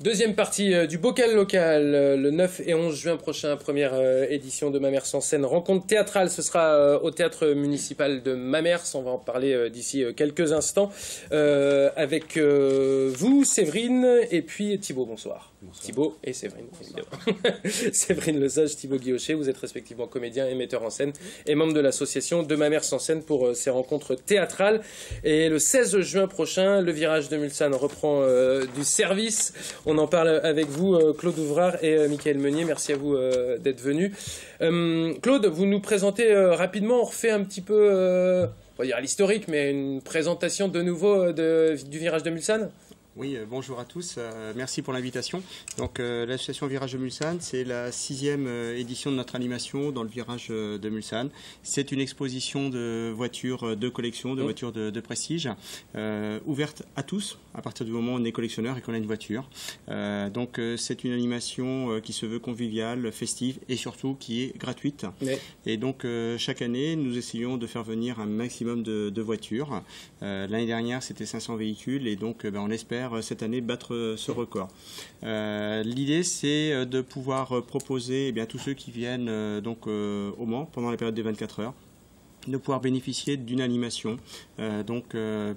Deuxième partie du bocal local, le 9 et 11 juin prochain, première édition de Mamers en scène. Rencontre théâtrale, ce sera au théâtre municipal de Mamers. On va en parler d'ici quelques instants avec vous, Séverine, et puis Thibaut. Bonsoir. Bonsoir. Thibaut et Séverine, évidemment. Séverine Lesage, Thibaut Guillauchet, vous êtes respectivement comédien et metteur en scène et membre de l'association de Mamers en scène pour ces rencontres théâtrales. Et le 16 juin prochain, le virage de Mulsanne reprend du service. On en parle avec vous, Claude Ouvrard et Michael Meunier. Merci à vous d'être venus. Claude, vous nous présentez rapidement, on refait un petit peu, on va dire l'historique, mais une présentation de nouveau du virage de Mulsanne. Oui, bonjour à tous, merci pour l'invitation. Donc l'association Virage de Mulsanne, c'est la 6e édition de notre animation dans le virage de Mulsanne. C'est une exposition de voitures de collection, de voitures de prestige, ouverte à tous, à partir du moment où on est collectionneur et qu'on a une voiture. Donc c'est une animation qui se veut conviviale, festive et surtout qui est gratuite. Oui. Et donc chaque année, nous essayons de faire venir un maximum de voitures. L'année dernière, c'était 500 véhicules et donc on espère cette année battre ce record. L'idée, c'est de pouvoir proposer tous ceux qui viennent donc au Mans pendant la période des 24 heures, de pouvoir bénéficier d'une animation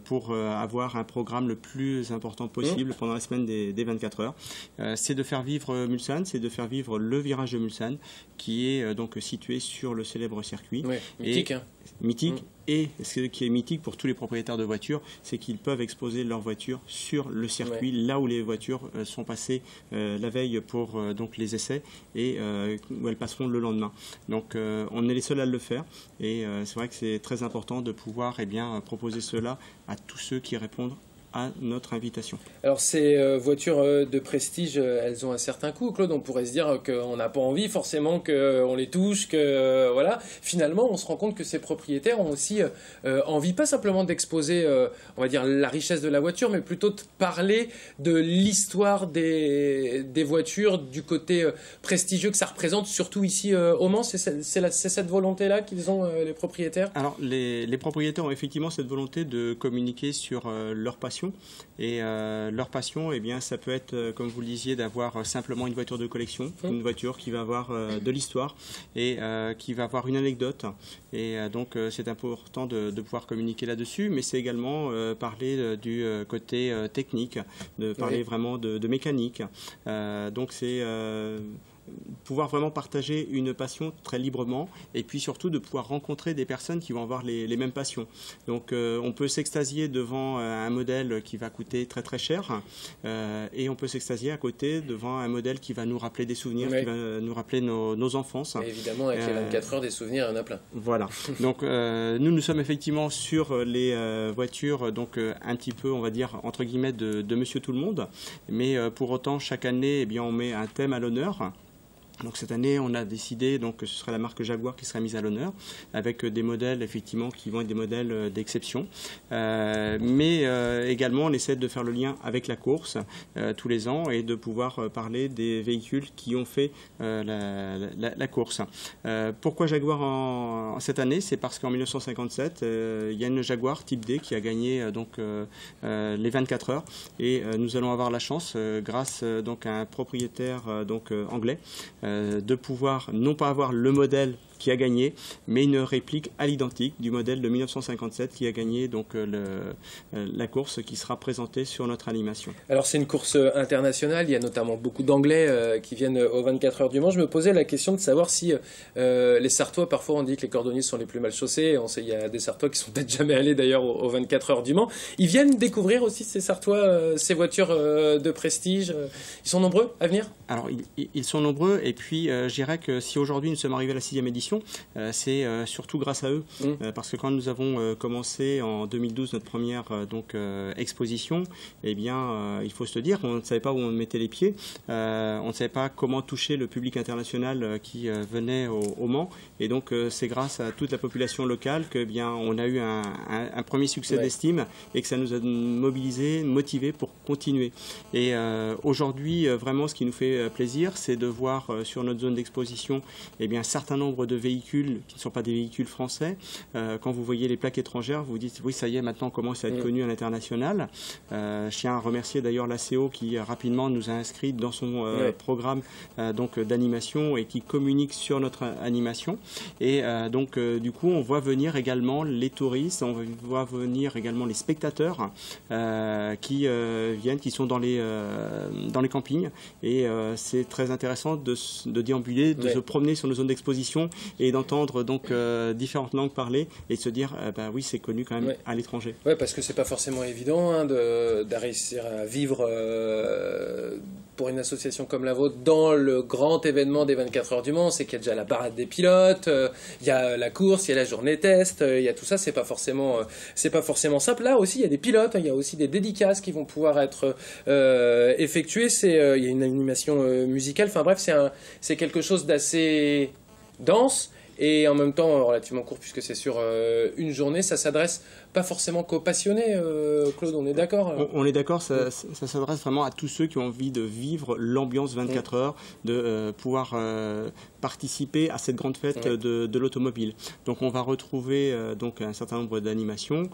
pour avoir un programme le plus important possible pendant la semaine des 24 heures. C'est de faire vivre Mulsanne, c'est de faire vivre le virage de Mulsanne qui est donc situé sur le célèbre circuit. Ouais, mythique, mythique. Et ce qui est mythique pour tous les propriétaires de voitures, c'est qu'ils peuvent exposer leurs voitures sur le circuit, là où les voitures sont passées la veille pour donc les essais et où elles passeront le lendemain. Donc on est les seuls à le faire et c'est vrai que c'est très important de pouvoir proposer cela à tous ceux qui répondent à notre invitation. Alors ces voitures de prestige, elles ont un certain coût, Claude. On pourrait se dire qu'on n'a pas envie forcément qu'on les touche, que voilà. Finalement, on se rend compte que ces propriétaires ont aussi envie, pas simplement d'exposer, on va dire, la richesse de la voiture, mais plutôt de parler de l'histoire des voitures, du côté prestigieux que ça représente, surtout ici au Mans. C'est cette volonté-là qu'ils ont, les propriétaires? Alors, les propriétaires ont effectivement cette volonté de communiquer sur leur passion. Et leur passion, ça peut être, comme vous le disiez, d'avoir simplement une voiture de collection, une voiture qui va avoir de l'histoire et qui va avoir une anecdote. Et donc, c'est important de pouvoir communiquer là-dessus, mais c'est également parler du côté technique, de parler vraiment de mécanique. Donc, c'est pouvoir vraiment partager une passion très librement et puis surtout de pouvoir rencontrer des personnes qui vont avoir les mêmes passions. Donc on peut s'extasier devant un modèle qui va coûter très très cher et on peut s'extasier à côté devant un modèle qui va nous rappeler des souvenirs, qui va nous rappeler nos enfances. Et évidemment avec les 24 heures des souvenirs, il y en a plein. Voilà. Donc nous sommes effectivement sur les voitures donc un petit peu, on va dire, entre guillemets de Monsieur Tout-le-Monde, mais pour autant chaque année on met un thème à l'honneur. Donc cette année, on a décidé que ce sera la marque Jaguar qui sera mise à l'honneur, avec des modèles effectivement qui vont être des modèles d'exception. Mais également, on essaie de faire le lien avec la course tous les ans et de pouvoir parler des véhicules qui ont fait la course. Pourquoi Jaguar cette année? C'est parce qu'en 1957, il y a une Jaguar Type D qui a gagné les 24 heures et nous allons avoir la chance, grâce à un propriétaire anglais, de pouvoir non pas avoir le modèle qui a gagné, mais une réplique à l'identique du modèle de 1957 qui a gagné la course qui sera présentée sur notre animation. Alors c'est une course internationale, il y a notamment beaucoup d'Anglais qui viennent aux 24 heures du Mans. Je me posais la question de savoir si les Sartois, parfois on dit que les cordonniers sont les plus mal chaussés, on sait il y a des Sartois qui sont peut-être jamais allés d'ailleurs aux 24 heures du Mans. Ils viennent découvrir aussi ces Sartois, ces voitures de prestige. Ils sont nombreux à venir? Alors ils sont nombreux et puis je dirais que si aujourd'hui nous sommes arrivés à la 6e édition, c'est surtout grâce à eux, parce que quand nous avons commencé en 2012 notre première exposition, il faut se le dire, on ne savait pas où on mettait les pieds, on ne savait pas comment toucher le public international qui venait au Mans, et donc c'est grâce à toute la population locale que on a eu un premier succès d'estime et que ça nous a mobilisés, motivés pour continuer. Et aujourd'hui, vraiment, ce qui nous fait plaisir, c'est de voir sur notre zone d'exposition un certain nombre de véhicules qui ne sont pas des véhicules français. Quand vous voyez les plaques étrangères, vous vous dites oui, ça y est, maintenant on commence à être connu à l'international. Je tiens à remercier d'ailleurs l'ACO qui rapidement nous a inscrits dans son programme donc d'animation et qui communique sur notre animation. Et donc du coup, on voit venir également les touristes, on voit venir également les spectateurs qui viennent, qui sont dans les campings. Et c'est très intéressant de déambuler, de se promener sur nos zones d'exposition et d'entendre donc différentes langues parlées et de se dire bah oui, c'est connu quand même à l'étranger. Ouais, parce que c'est pas forcément évident hein, de réussir à vivre pour une association comme la vôtre dans le grand événement des 24 heures du Mans. C'est qu'il y a déjà la parade des pilotes, il y a la course, il y a la journée test, il y a tout ça. C'est pas forcément simple. Là aussi, il y a des pilotes, il y a aussi des dédicaces qui vont pouvoir être effectuées. Il y a une animation musicale. Enfin bref, c'est quelque chose d'assez dense et en même temps relativement court puisque c'est sur une journée. Ça s'adresse pas forcément qu'aux passionnés, Claude, on est d'accord? On est d'accord, ça s'adresse vraiment à tous ceux qui ont envie de vivre l'ambiance 24 heures, de pouvoir participer à cette grande fête de l'automobile. Donc on va retrouver donc un certain nombre d'animations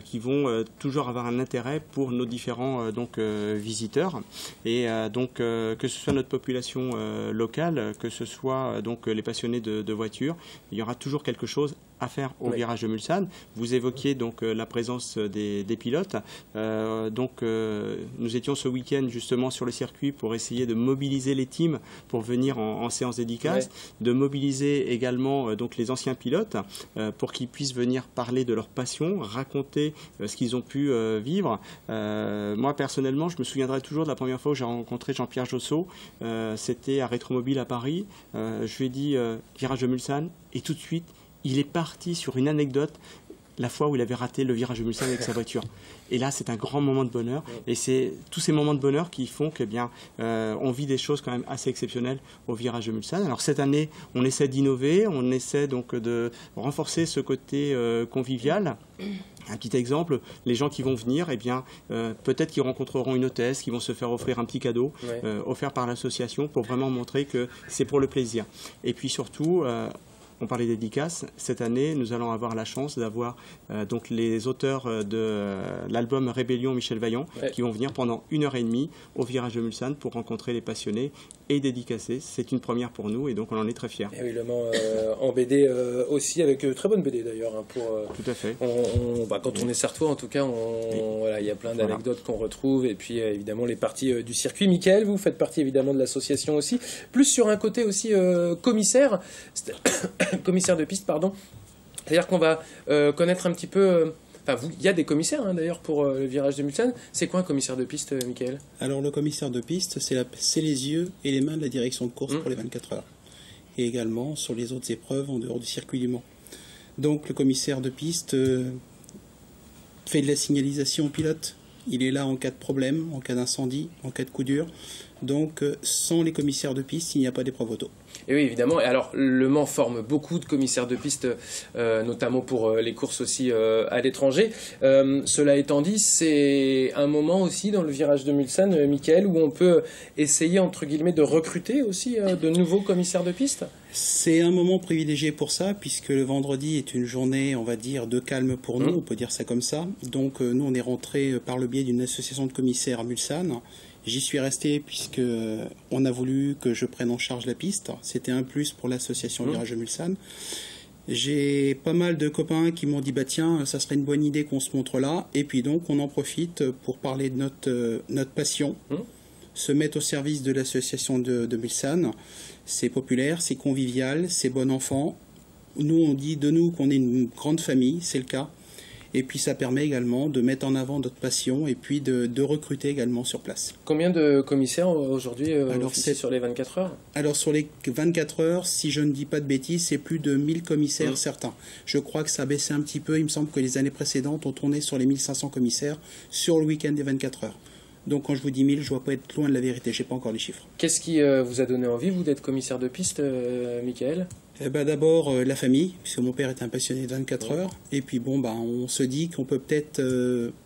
qui vont toujours avoir un intérêt pour nos différents visiteurs. Et donc que ce soit notre population locale, que ce soit donc les passionnés de voitures, il y aura toujours quelque chose à faire au virage de Mulsanne. Vous évoquiez donc la présence des pilotes. Nous étions ce week-end justement sur le circuit pour essayer de mobiliser les teams pour venir en séance dédicace, de mobiliser également donc les anciens pilotes pour qu'ils puissent venir parler de leur passion, raconter ce qu'ils ont pu vivre. Moi personnellement, je me souviendrai toujours de la première fois où j'ai rencontré Jean-Pierre Jossot. C'était à Rétromobile à Paris. Je lui ai dit virage de Mulsanne et tout de suite il est parti sur une anecdote, la fois où il avait raté le virage de Mulsanne avec sa voiture. Et là, c'est un grand moment de bonheur. Et c'est tous ces moments de bonheur qui font que, on vit des choses quand même assez exceptionnelles au virage de Mulsanne. Alors cette année, on essaie d'innover, on essaie donc de renforcer ce côté convivial. Un petit exemple, les gens qui vont venir, peut-être qu'ils rencontreront une hôtesse, qui vont se faire offrir un petit cadeau offert par l'association pour vraiment montrer que c'est pour le plaisir. Et puis surtout, on parlait dédicaces. Cette année, nous allons avoir la chance d'avoir donc les auteurs de l'album Rébellion Michel Vaillant qui vont venir pendant 1h30 au virage de Mulsanne pour rencontrer les passionnés et dédicacer. C'est une première pour nous et donc on en est très fiers. Et évidemment en BD aussi, avec très bonne BD d'ailleurs. Tout à fait. Quand on est sartois en tout cas, il y a plein d'anecdotes qu'on retrouve et puis évidemment les parties du circuit. Michael, vous faites partie évidemment de l'association aussi, plus sur un côté aussi commissaire. Commissaire de piste, pardon. C'est-à-dire qu'on va connaître un petit peu... il y a des commissaires d'ailleurs pour le virage de Mulsanne. C'est quoi un commissaire de piste, Michael? Alors le commissaire de piste, c'est les yeux et les mains de la direction de course pour les 24 heures. Et également sur les autres épreuves en dehors du circuit du Mans. Donc le commissaire de piste fait de la signalisation au pilote. Il est là en cas de problème, en cas d'incendie, en cas de coup dur. Donc sans les commissaires de piste, il n'y a pas d'épreuve auto. Et oui, évidemment. Et alors, le Mans forme beaucoup de commissaires de piste, notamment pour les courses aussi à l'étranger. Cela étant dit, c'est un moment aussi dans le virage de Mulsanne, Michael, où on peut essayer, entre guillemets, de recruter aussi de nouveaux commissaires de piste. C'est un moment privilégié pour ça, puisque le vendredi est une journée, on va dire, de calme pour nous, on peut dire ça comme ça. Donc nous, on est rentré par le biais d'une association de commissaires à Mulsanne. J'y suis resté puisque on a voulu que je prenne en charge la piste. C'était un plus pour l'association Virage de Mulsanne. J'ai pas mal de copains qui m'ont dit bah tiens, ça serait une bonne idée qu'on se montre là. Et puis donc on en profite pour parler de notre passion, se mettre au service de l'association de Mulsanne. C'est populaire, c'est convivial, c'est bon enfant. Nous on dit de nous qu'on est une grande famille, c'est le cas. Et puis ça permet également de mettre en avant notre passion et puis de recruter également sur place. Combien de commissaires aujourd'hui sur les 24 heures? Alors sur les 24 heures, si je ne dis pas de bêtises, c'est plus de 1000 commissaires certains. Je crois que ça a baissé un petit peu. Il me semble que les années précédentes, on tournait sur les 1500 commissaires sur le week-end des 24 heures. Donc quand je vous dis 1000, je ne dois pas être loin de la vérité, je n'ai pas encore les chiffres. Qu'est-ce qui vous a donné envie, vous, d'être commissaire de piste, Michael? D'abord la famille, puisque mon père était un passionné de 24 heures. Et puis on se dit qu'on peut peut-être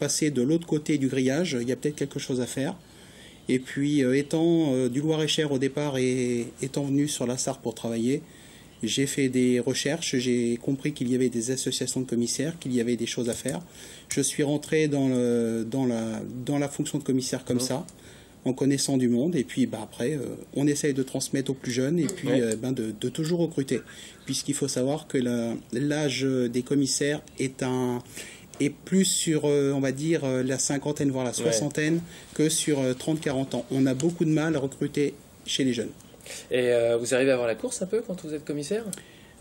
passer de l'autre côté du grillage, il y a peut-être quelque chose à faire. Et puis étant du Loir-et-Cher au départ et étant venu sur la Sarthe pour travailler, J'ai fait des recherches, j'ai compris qu'il y avait des associations de commissaires, qu'il y avait des choses à faire. Je suis rentré dans la fonction de commissaire comme ça, en connaissant du monde, et puis après, on essaye de transmettre aux plus jeunes, et puis de toujours recruter. Puisqu'il faut savoir que l'âge des commissaires est plus sur, on va dire, la cinquantaine, voire la soixantaine, que sur 30-40 ans. On a beaucoup de mal à recruter chez les jeunes. Et vous arrivez à avoir la course un peu quand vous êtes commissaire ?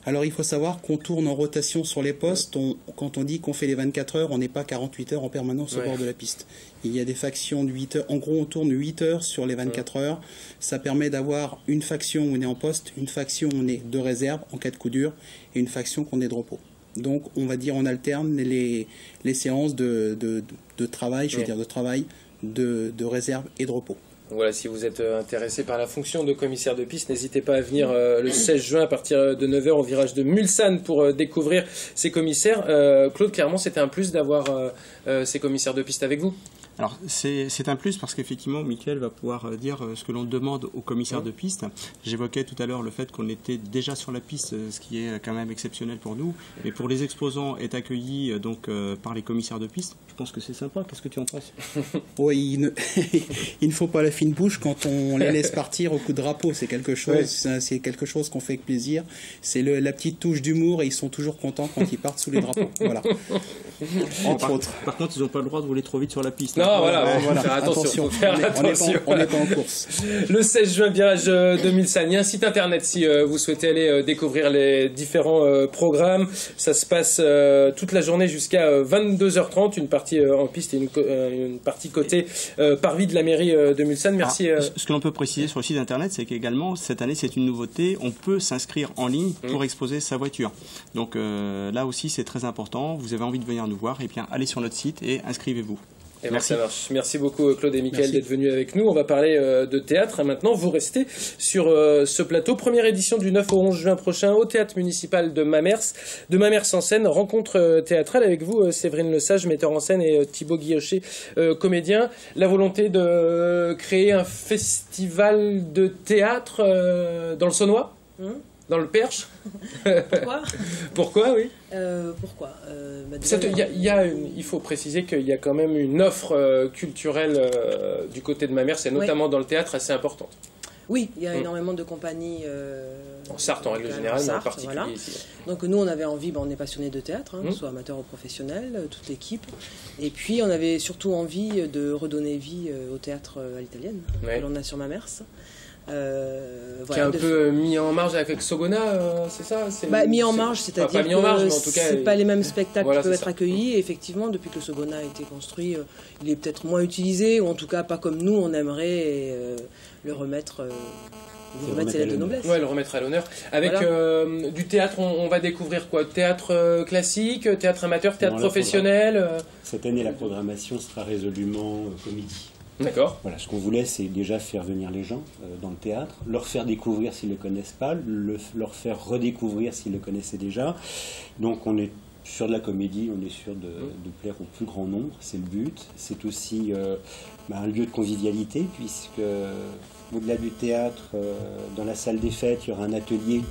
Alors il faut savoir qu'on tourne en rotation sur les postes. Quand on dit qu'on fait les 24 heures, on n'est pas 48 heures en permanence au bord de la piste. Il y a des factions de 8 heures. En gros, on tourne 8 heures sur les 24 heures. Ça permet d'avoir une faction où on est en poste, une faction où on est de réserve en cas de coup dur, et une faction qu'on est de repos. Donc on va dire on alterne les séances de travail, je veux dire de travail, de réserve et de repos. Voilà, si vous êtes intéressé par la fonction de commissaire de piste, n'hésitez pas à venir le 16 juin à partir de 9h au virage de Mulsanne pour découvrir ces commissaires. Claude, clairement, c'était un plus d'avoir ces commissaires de piste avec vous ? Alors, c'est un plus parce qu'effectivement, Mickaël va pouvoir dire ce que l'on demande aux commissaires de piste. J'évoquais tout à l'heure le fait qu'on était déjà sur la piste, ce qui est quand même exceptionnel pour nous. Mais pour les exposants, être accueillis par les commissaires de piste, je pense que c'est sympa. Qu'est-ce que tu en penses ? Oui, il ne faut pas la fine bouche quand on les laisse partir au coup de drapeau. C'est quelque chose, c'est quelque chose qu'on fait avec plaisir. C'est la petite touche d'humour et ils sont toujours contents quand ils partent sous les drapeaux. Voilà. Entre autres. Par contre, ils n'ont pas le droit de rouler trop vite sur la piste. Non, voilà. Faire attention. On n'est pas en course. Le 16 juin, virage 2005. Il y a un site internet si vous souhaitez aller découvrir les différents programmes. Ça se passe toute la journée jusqu'à 22h30. Une partie en piste et une partie côté parvis de la mairie de Mulsanne. Merci. Ce que l'on peut préciser sur le site internet, c'est qu'également, cette année, c'est une nouveauté. On peut s'inscrire en ligne pour exposer sa voiture. Donc là aussi, c'est très important. Vous avez envie de venir nous voir, et bien allez sur notre site et inscrivez-vous. Et merci. Ça marche. Merci beaucoup Claude et Mickaël d'être venus avec nous. On va parler de théâtre. Maintenant, vous restez sur ce plateau. Première édition du 9 au 11 juin prochain au théâtre municipal de Mamers. De Mamers en scène, rencontre théâtrale avec vous, Séverine Lesage, metteur en scène, et Thibaut Guillochet, comédien. La volonté de créer un festival de théâtre dans le Saunois, dans le Perche. Pourquoi ? Pourquoi, oui. Pourquoi il faut préciser qu'il y a quand même une offre culturelle du côté de Mamers, et notamment dans le théâtre, assez importante. Oui, il y a énormément de compagnies en Sarthe en règle générale, mais en particulier voilà. ici. Donc nous, on avait envie, on est passionné de théâtre, soit amateur ou professionnel, toute l'équipe. Et puis on avait surtout envie de redonner vie au théâtre à l'italienne, que l'on a sur Mamers. Qui est un peu mis en marge avec Sogona, c'est ça ? Mis en marge, c'est-à-dire que c'est pas les mêmes spectacles qui peuvent être accueillis. Et effectivement, depuis que le Sogona a été construit, il est peut-être moins utilisé, ou en tout cas pas comme nous, on aimerait le remettre... ses lettres de noblesse. Ouais, le remettre à l'honneur. Avec du théâtre, on va découvrir quoi ? Théâtre classique, théâtre amateur, théâtre professionnel Cette année, la programmation sera résolument comédie. D'accord. Voilà, ce qu'on voulait, c'est déjà faire venir les gens dans le théâtre, leur faire découvrir s'ils ne le connaissent pas, leur faire redécouvrir s'ils le connaissaient déjà. Donc on est sur de la comédie, on est sûr de plaire au plus grand nombre, c'est le but. C'est aussi un lieu de convivialité, puisque au-delà du théâtre, dans la salle des fêtes, il y aura un atelier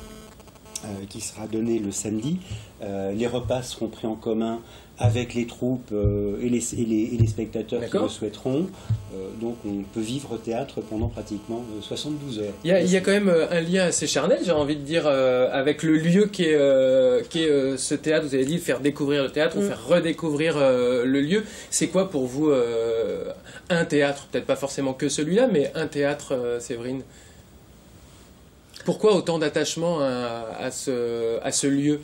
qui sera donné le samedi. Les repas seront pris en commun avec les troupes et les spectateurs qui le souhaiteront. Donc on peut vivre au théâtre pendant pratiquement 72 heures. Il y a quand même un lien assez charnel, j'ai envie de dire, avec le lieu qui est ce théâtre. Vous avez dit faire découvrir le théâtre ou faire redécouvrir le lieu. C'est quoi pour vous un théâtre ? Peut-être pas forcément que celui-là, mais un théâtre, Séverine ? Pourquoi autant d'attachement à ce lieu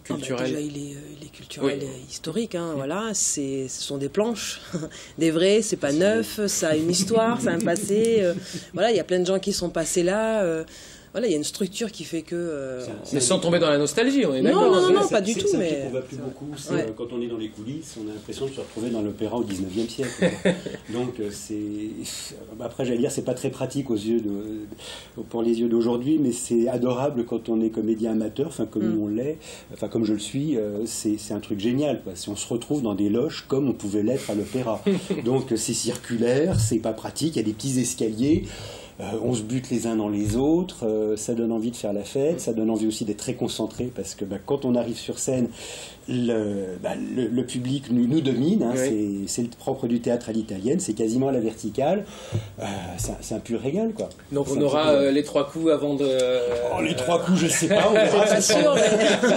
culturel ? Déjà, il est culturel et historique. Voilà. Ce sont des planches, des vrais, c'est pas neuf, ça a une histoire, ça a un passé. Voilà, il y a plein de gens qui sont passés là. Voilà, il y a une structure qui fait que... mais sans tomber dans la nostalgie, on est d'accord. Non, pas du tout. C'est un truc qu'on voit plus beaucoup. Quand on est dans les coulisses, on a l'impression de se retrouver dans l'opéra au 19e siècle. Donc, après, j'allais dire, c'est pas très pratique pour les yeux d'aujourd'hui, mais c'est adorable quand on est comédien amateur, comme on l'est, comme je le suis, c'est un truc génial, quoi. Si on se retrouve dans des loges comme on pouvait l'être à l'opéra. Donc, c'est circulaire, c'est pas pratique, il y a des petits escaliers. on se bute les uns dans les autres, ça donne envie de faire la fête, ça donne envie aussi d'être très concentré, parce que quand on arrive sur scène, le public nous domine, hein, oui. C'est le propre du théâtre à l'italienne, c'est quasiment à la verticale, c'est un pur régal, quoi. Donc on aura les 3 coups avant de... les 3 coups, je sais pas, on verra. Pas sûr, mais...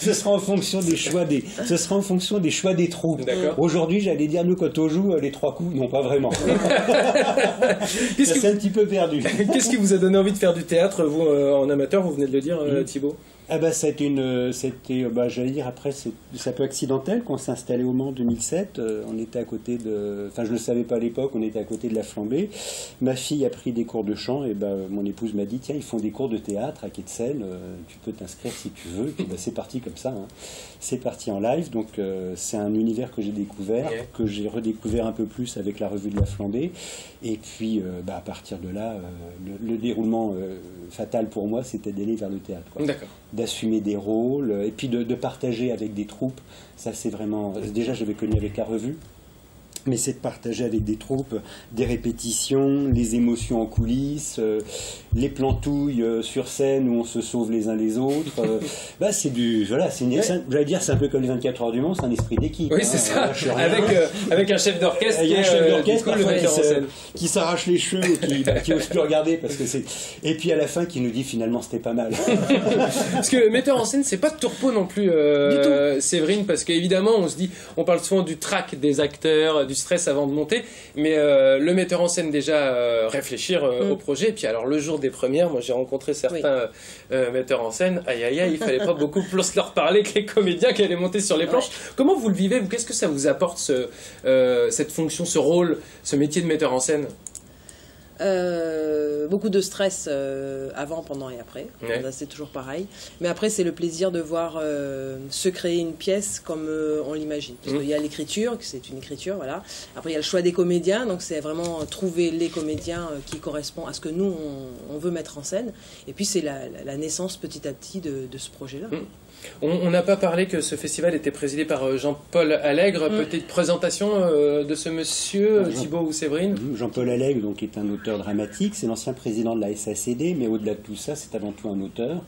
ce sera en fonction des choix des troupes. Aujourd'hui, j'allais dire, nous, quand on joue, les 3 coups, non, pas vraiment. C'est un petit peu perdu. Qu'est-ce qui vous a donné envie de faire du théâtre, vous, en amateur, vous venez de le dire, Thibaut? C'était, j'allais dire, après, c'est un peu accidentel qu'on s'est installé au Mans en 2007. On était à côté de... Enfin, je ne le savais pas à l'époque, on était à côté de la Flambée. Ma fille a pris des cours de chant, et mon épouse m'a dit, tiens, ils font des cours de théâtre à Quai de Seine, tu peux t'inscrire si tu veux. Et puis, c'est parti comme ça. Hein. C'est parti en live, donc c'est un univers que j'ai découvert, que j'ai redécouvert un peu plus avec la revue de la Flambée. Et puis, à partir de là, le déroulement fatal pour moi, c'était d'aller vers le théâtre. D'accord. D'assumer des rôles, et puis de partager avec des troupes. Ça, c'est vraiment... Déjà, j'avais connu avec la revue, mais c'est de partager avec des troupes des répétitions, les émotions en coulisses, les plantouilles sur scène où on se sauve les uns les autres. C'est du... Voilà, j'allais dire, c'est un peu comme les 24 heures du Mans, c'est un esprit d'équipe. Oui, c'est ça. Avec un chef d'orchestre qui s'arrache les cheveux, qui n'ose plus regarder, parce que c'est... Et puis à la fin, qui nous dit finalement c'était pas mal. Parce que metteur en scène, c'est pas de tourpeau non plus, Séverine, parce qu'évidemment, on parle souvent du trac des acteurs, du stress avant de monter, mais le metteur en scène déjà réfléchir au projet, et puis alors le jour des premières, moi j'ai rencontré certains metteurs en scène, il fallait pas beaucoup plus leur parler que les comédiens qui allaient monter sur les planches. Comment vous le vivez, vous? Qu'est-ce que ça vous apporte, cette fonction, ce rôle, ce métier de metteur en scène? Beaucoup de stress avant, pendant et après. C'est toujours pareil. Mais après, c'est le plaisir de voir se créer une pièce comme on l'imagine. Parce qu'il y a l'écriture, c'est une écriture, voilà. Après, il y a le choix des comédiens. Donc, c'est vraiment trouver les comédiens qui correspondent à ce que nous, on veut mettre en scène. Et puis, c'est la naissance petit à petit de ce projet-là. On n'a pas parlé que ce festival était présidé par Jean-Paul Allègre. Petite présentation de ce monsieur, Thibaut ou Séverine. Jean-Paul Allègre donc, est un auteur dramatique, c'est l'ancien président de la SACD, mais au-delà de tout ça, c'est avant tout un auteur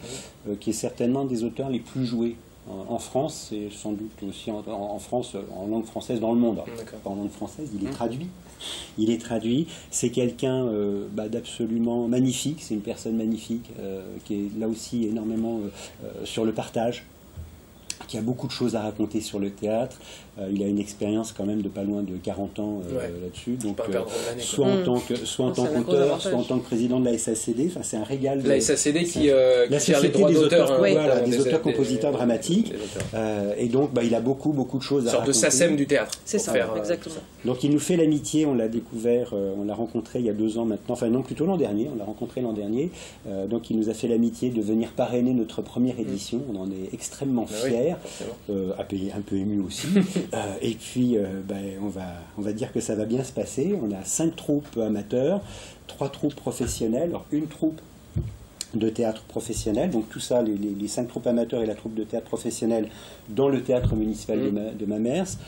qui est certainement un des auteurs les plus joués en France, et sans doute aussi en France, en langue française dans le monde. Pas en langue française, il est traduit. Il est traduit. C'est quelqu'un d'absolument magnifique, c'est une personne magnifique qui est là aussi énormément sur le partage, qui a beaucoup de choses à raconter sur le théâtre. Il a une expérience quand même de pas loin de 40 ans là-dessus. Donc, soit en tant qu'auteur, soit en tant que président de la SACD. Enfin, c'est un régal. La SACD qui gère les droits d'auteur. Des auteurs-compositeurs dramatiques. Et donc, il a beaucoup de choses à raconter. Une sorte de SACEM du théâtre. C'est ça, exactement. Donc, il nous fait l'amitié. On l'a découvert, on l'a rencontré il y a 2 ans maintenant. Enfin, non, plutôt l'an dernier. On l'a rencontré l'an dernier. Donc, il nous a fait l'amitié de venir parrainer notre première édition. On en est extrêmement fiers. Un peu ému aussi. Et puis, on va dire que ça va bien se passer. On a 5 troupes amateurs, 3 troupes professionnelles, alors une troupe de théâtre professionnel, donc tout ça, les 5 troupes amateurs et la troupe de théâtre professionnel dans le théâtre municipal de Mamers.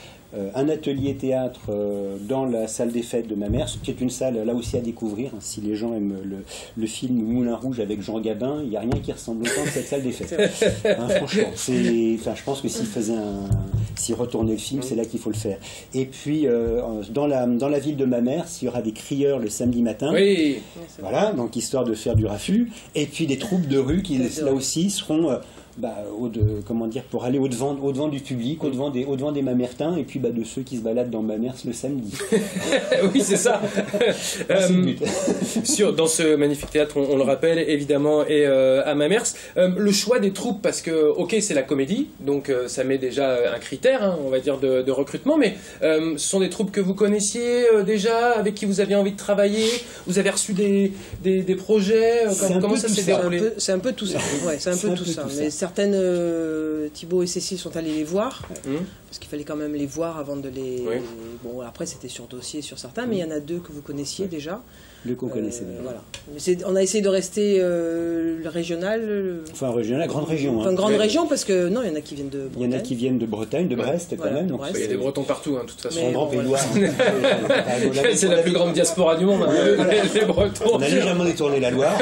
Un atelier théâtre dans la salle des fêtes de Mamers, qui est une salle là aussi à découvrir. Si les gens aiment le film Moulin Rouge avec Jean Gabin, il n'y a rien qui ressemble autant que cette salle des fêtes. Franchement, je pense que s'il retournait le film, c'est là qu'il faut le faire. Et puis, dans la ville de Mamers, il y aura des crieurs le samedi matin. Oui. Voilà, donc histoire de faire du raffut. Et puis des troupes de rue qui, là aussi, seront... pour aller au-devant du public, au-devant des Mamertins, et puis de ceux qui se baladent dans Mamers le samedi. Oui, c'est ça. C'est le but. Dans ce magnifique théâtre, on le rappelle, évidemment, et à Mamers, le choix des troupes, parce que, c'est la comédie, donc ça met déjà un critère, on va dire, de recrutement, mais ce sont des troupes que vous connaissiez déjà, avec qui vous aviez envie de travailler, vous avez reçu des projets, comment ça s'est déroulé? C'est un peu tout ça, c'est un peu tout ça. Mais certaines, Thibaut et Cécile sont allés les voir. parce qu'il fallait quand même les voir avant de les... Oui. Bon, après c'était sur dossier sur certains, mais il y en a 2 que vous connaissiez déjà. Le qu'on connaissait bien. Voilà. On a essayé de rester le régional. Enfin, régional, grande région. Enfin, grande région, parce que non, il y en a qui viennent de Bretagne. Il y en a qui viennent de Bretagne, de Brest quand même. Donc il y a des Bretons partout, hein, de toute façon. C'est la plus grande diaspora du monde, les Bretons. On a légèrement détourné la Loire.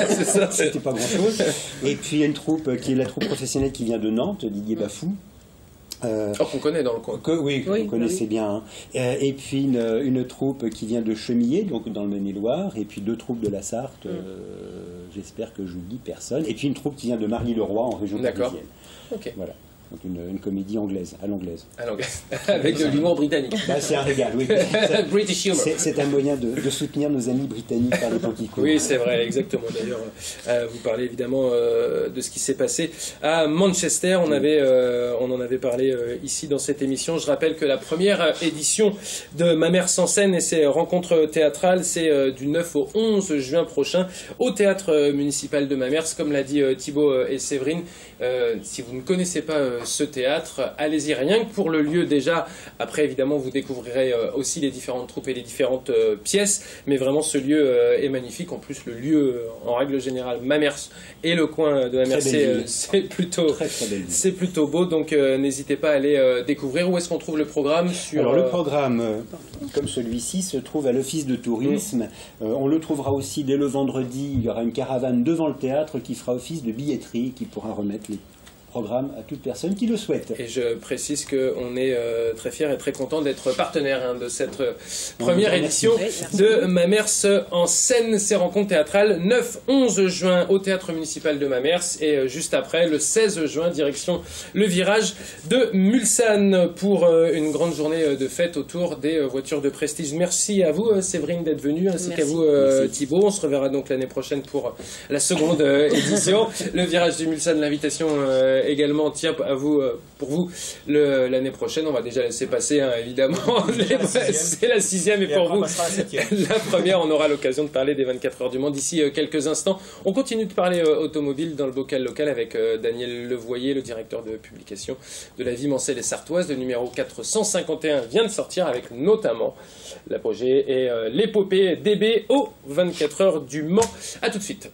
C'est ça. C'était pas grand-chose. Et puis il y a une troupe qui est la troupe professionnelle qui vient de Nantes, Didier Bafou. Qu'on connaît dans le coin. Oui, vous connaissez bien. Hein. Et puis une troupe qui vient de Chemillé, donc dans le Maine-et-Loire, et puis 2 troupes de la Sarthe, j'espère que j'oublie personne, et puis une troupe qui vient de Marly-le-Roi en région parisienne. Ok. Voilà. Donc une comédie anglaise, à l'anglaise. À l'anglaise, avec de l'humour britannique. Bah, c'est un régal, oui. British humor. C'est un moyen de soutenir nos amis britanniques par les temps qui courent. Oui, c'est vrai, exactement. D'ailleurs, vous parlez évidemment de ce qui s'est passé à Manchester. On en avait parlé ici dans cette émission. Je rappelle que la première édition de Ma mère sans scène et ses rencontres théâtrales, c'est du 9 au 11 juin prochain au théâtre municipal de Mamers. Comme l'a dit Thibaut et Séverine, si vous ne connaissez pas ce théâtre, allez-y rien que pour le lieu déjà. Après, évidemment, vous découvrirez aussi les différentes troupes et les différentes pièces, mais vraiment ce lieu est magnifique. En plus, le lieu, en règle générale, Mamers et le coin de Mamers, c'est plutôt beau, donc n'hésitez pas à aller découvrir. Où est-ce qu'on trouve le programme Alors le programme, comme celui-ci, se trouve à l'office de tourisme. On le trouvera aussi dès le vendredi. Il y aura une caravane devant le théâtre qui fera office de billetterie, qui pourra remettre les programme à toute personne qui le souhaite. Et je précise qu'on est très fiers et très contents d'être partenaires de cette première édition de Mamers en scène. Ces rencontres théâtrales 9-11 juin au théâtre municipal de Mamers et juste après le 16 juin direction le virage de Mulsanne pour une grande journée de fête autour des voitures de prestige. Merci à vous Séverine d'être venue ainsi qu'à vous Thibaut. On se reverra donc l'année prochaine pour la seconde édition. Le virage de Mulsanne, l'invitation également tient à vous, pour vous l'année prochaine. On va déjà laisser passer évidemment. C'est la 6e et pour vous la première. On aura l'occasion de parler des 24 heures du Mans d'ici quelques instants. On continue de parler automobile dans le bocal local avec Daniel Levoyer, le directeur de publication de La Vie Mancelle et Sartoise. Le numéro 451 vient de sortir avec notamment l'apogée et l'épopée DB aux 24 heures du Mans. A tout de suite.